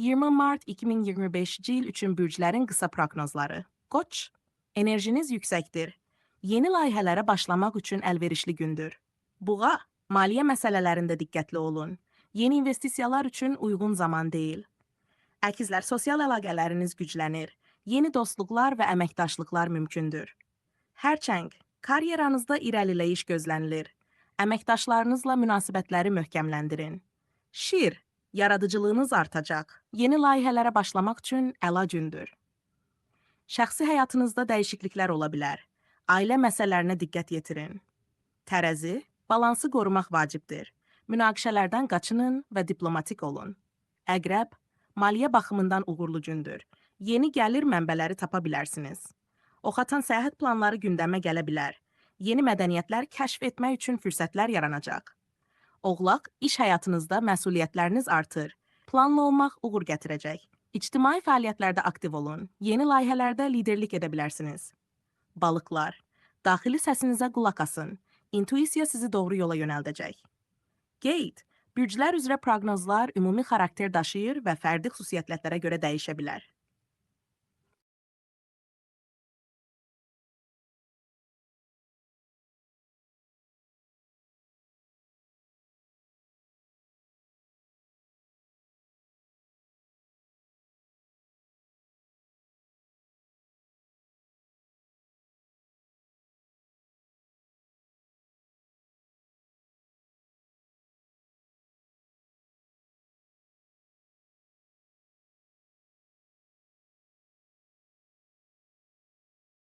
20 mart 2025-ci il üçün bürclərin qısa proqnozları. Qoç, enerjiniz yüksəkdir. Yeni layihələrə başlamaq üçün əlverişli gündür. Buğa, maliyyə məsələlərində diqqətli olun. Yeni investisiyalar üçün uyğun zaman deyil. Əkizlər, sosial əlaqələriniz güclənir. Yeni dostluqlar və əməkdaşlıqlar mümkündür. Hərçəng, karyeranızda irəliləyiş gözlənilir. Əməkdaşlarınızla münasibətləri möhkəmləndirin. Şir, yaradıcılığınız artacaq. Yeni layihələrə başlamaq üçün əla gündür. Şəxsi həyatınızda dəyişikliklər ola bilər. Ailə məsələlərinə diqqət yetirin. Tərəzi, balansı qorumaq vacibdir. Münaqişələrdən qaçının və diplomatik olun. Əqrəb, maliyyə baxımından uğurlu gündür. Yeni gəlir mənbələri tapa bilərsiniz. Oxatan səyahət planları gündəmə gələ bilər. Yeni mədəniyyətlər kəşf etmək üçün fürsətlər yaranacaq. Oğlaq, iş həyatınızda məsuliyyətləriniz artır. Planlı olmaq uğur gətirəcək. İctimai fəaliyyətlərdə aktiv olun. Yeni layihələrdə liderlik edə bilərsiniz. Balıqlar, daxili səsinizə qulaq asın. İntuisiya sizi doğru yola yönəldəcək. Qeyd, bürclər üzrə proqnozlar ümumi xarakter daşıyır və fərdi xüsusiyyətlərə görə dəyişə bilər.